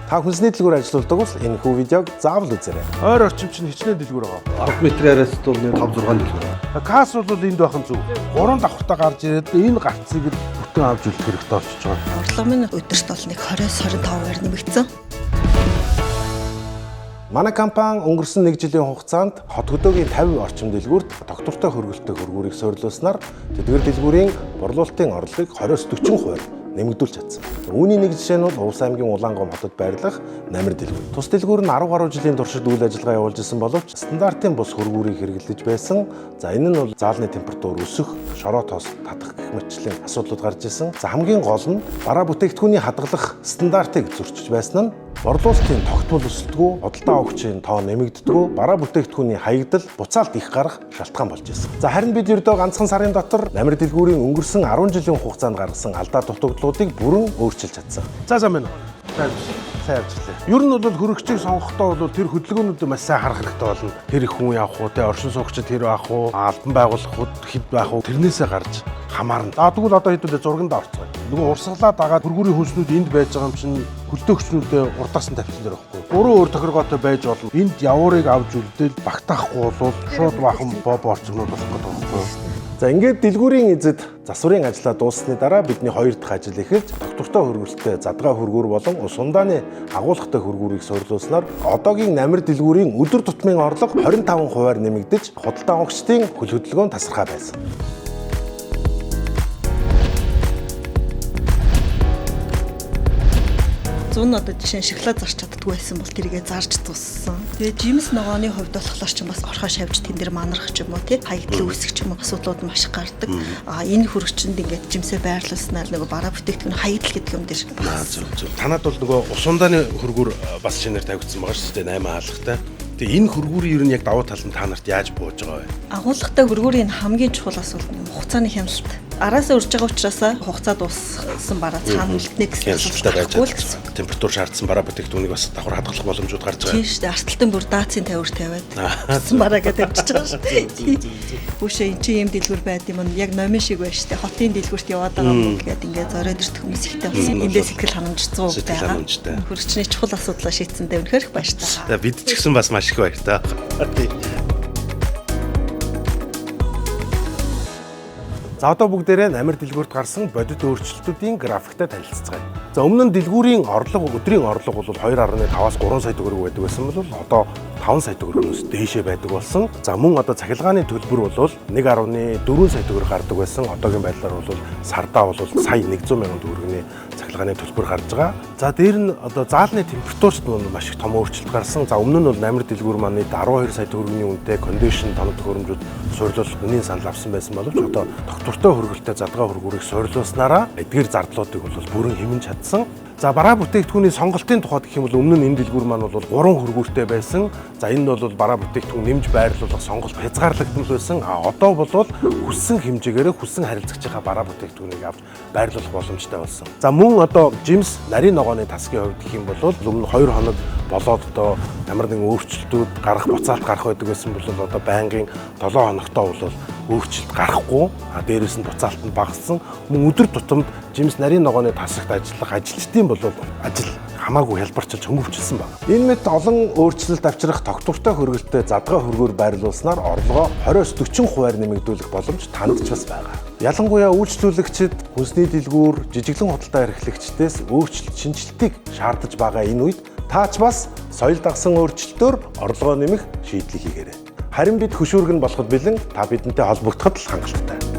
Та хүнсний дэлгүүр ажилладаг бол энэ хүү видеог заавал үзээрэй. Ойр орчим чинь хичнээн дэлгүүр байгаа. 10 метрээс бол 5-6 дэлгүүр. Каас бол энд байх нь зөв. 3 давхартаа гарч ирээд энэ гарцыг бүтэн авч үлдэх хэрэгтэй болчихж байгаа. Орлого минь өдөрт бол нэг 20-25% нэмэгдсэн. Манай компани өнгөрсөн 1 жилийн хугацаанд хот хөдөөгийн 50 орчим дэлгүүрт доктортой хөргөлтэй хөргүүрийг суурилуулснаар тэдгээр дэлгүүрийн борлуулалтын орлогыг 20-40% нэмэгдүүлж чадсан. Үүний нэг жишээ нь бол Увс аймгийн Улаангом хотод байрлах Намир дэлгүүр. Тус дэлгүүр нь 10 гаруй жилийн туршид үйл ажиллагаа явуулж исэн боловч стандартын бус хөргүүрийг хэрэглэж байсан. За энэ нь бол заалны температур өсөх, шороо тоос татах гэх мэтчлийн асуудлууд гарч исэн. За хамгийн гол нь бараа бүтээгдэхүүний хадгалах стандартыг зөрчиж байсан нь борлуулалтын тогтмол өсөлтгөө, худалдаа авагчийн тоо нэмэгддэггүй, бараа бүтээгдэхүүний хаягдал буцаалт их гарах шалтгаан болж ирсэн. За харин бид ердөө ганцхан сарын дотор Намир дэлгүүрийн өнгөрсөн 10 жилийн хугацаанд гаргасан алдаа дутагдлуудыг бүрэн өөрчилж чадсан. За мэн. Сайн явжлаа. Ер нь бол хөрөгчийг сонгохдоо бол тэр хөдөлгөөнүүдэд маш сайн харах хэрэгтэй болно. Тэр их хүн явах уу, тэ оршин суугчид тэр байх уу, албан байгууллагууд хэд байх уу, тэрнээсээ гарч хамаарна. Тэгвэл одоо хэдүүлээ зурганд орцгоё. Нөгөө урсгалаа дагаад хөргүүрийн хүнснүүд энд байж байгаа юм чинь хөлдөөгчнүүдээ урдаас нь тавьсан дээр байхгүй. 3 өөр тохиргоотой байж болно. Энд явуурыг авч үлдээл багтаахгүй бол шууд бахан борцгонууд болох гэдэг байхгүй. За ингээд дэлгүүрийн эзэд засварын ажлаа дууссаны дараа бидний 2 дахь ажил эхэлж доктортой хөргөлтөй задгаа хөргүүр болон ус ундааны агуулгатай хөргүүрийг суурилуулснаар одоогийн Намир дэлгүүрийн өдөр тутмын орлого 25% нэмэгдэж худалдаа авагчдын хөл хөдөлгөөн тасархай байсан. Одоо жишээ нь шоколад зарч чаддгүй байсан бол тэрийгэ зарж туссан. Тэгээд жимс ногооны хувьд болохоор ч бас орхоо шавьж тэн дээр манарах ч юм уу тий хаягдлын үсэх ч юм уу асуудлууд маш гардаг. Энэ хөрөгчөнд ингээд жимсээ байрлуулснаар нөгөө бараа бүтээгдэхүүн хаягдл гэдэг юм дээр зөв. Танад бол нөгөө ус ундааны хөргүүр бас шинээр тавигдсан байгаа шүү дээ 8 хаалгатай. Тэгээ энэ хөргүүрийн ер нь яг давуу тал нь та нарт яаж бууж байгаа вэ? Агуулгатай хөргүүрийн хамгийн чухал асуудал нь хугацааны хяналт. Араасаа урж байгаа учраас хугацаа дууссан бараа цаана үлднэ гэсэн асуудалтай байж температур шаардсан бараа бүтээгдэхүүнийг бас давхар хадгалах боломжууд гарч байгаа. Тийм шүү дээ. Арталтын бүр даацын тавир тавиад бараа гэдэг тавьчих байгаа шүү дээ. Үшээ эн чинь юм дэлгүүр байд юм нь яг номын шиг байна шүү дээ. Хотын дэлгүүрт яваад байгаа юм гээд ингээд зориод ирдэг хүмүүс ихтэй болсон. Эндээ сэтгэл ханамжцсан байгаа. Хөрөгчний чухал асуудлаа шийдсэндээ үнэхээр их баяртай. Бид ч гэсэн бас маш их баяртай. За одоо бүгдээрээ Намир дэлгүүрт гарсан бодит өөрчлөлтүүдийн графиктай танилццгаая. За өмнө нь дэлгүүрийн өдрийн орлого бол 2.5-аас 3 сая төгрөг байдаг байсан бол одоо 5 сая төгрөгөөс дээшээ байдаг болсон. За мөн одоо цахилгааны төлбөр бол 1.4 сая төгрөг гардаг байсан. Одоогийн байдлаар бол сардаа бол сая 100 мянган төгрөгийн цахилгааны төлбөр гарч байгаа. За дээр нь одоо заалны температурт маш их том өөрчлөлт гарсан. За өмнө нь бол Намир дэлгүүр маань 12 сая төгрөгийн үнэтэй кондишн тоног төхөөрөмжүүд суурилуулах үнийн санал авсан байсан боловч одоо доктортой хөргөлтэй задгаа хөргүүрийг суурилуулснараа эдгээр зардлуудыг бол бүрэн хэмнэж чадсан. За бараа бүтээгдэхүүний сонголтын тухайд гэх юм бол өмнө нь энэ дэлгүүр маань бол 3 хөргүүртэй байсан. За энэ нь бол бараа бүтээгдэхүүн нэмж байрлуулах сонголт хязгаарлагдсан байсан. Одоо бол хүссэн хэмжээгээр хүссэн харилцагчийнхаа бараа бүтээгдэхүүнийг авч байрлуулах боломжтой болсон. За мөн одоо жимс нарийн ногооны тасгийн хувьд гэх юм бол өмнө 2 хоног болоод одоо ямар нэгэн өөрчлөлтүүд гарах буцаалт гарах байдаг байсан бол одоо байнгын 7 хоногтоо бол өөрчлөлт гарахгүй. Дээрээс нь буцаалт нь багассан. Мөн өдөр тутамд жимс нарийн ногооны тасагт ажиллах ажилчдын бол ажил хамаагүй хялбарчилж хөнгөвчлсөн байна. Энэ мэт олон өөрчлөлт авчрах тогтвортой хөргөлтэй задгаа хөргөөр байрлуулснаар орлогоо 20-40% нэмэгдүүлэх боломж танд ч бас байгаа. Ялангуяа үйлчлүүлэгчид хүнсний дэлгүүр, жижиглэн худалдаа эрхлэгчдээс өөрчлөлт шинжилтийг шаардаж байгаа энэ үед таач бас соёл дагсан өөрчлөлтөөр орлогоо нэмэх шийдлийг хийгээрэй. Харин бид хөшүүргэн болоход бэлэн та бидэнтэй холбогдоход л хангалттай.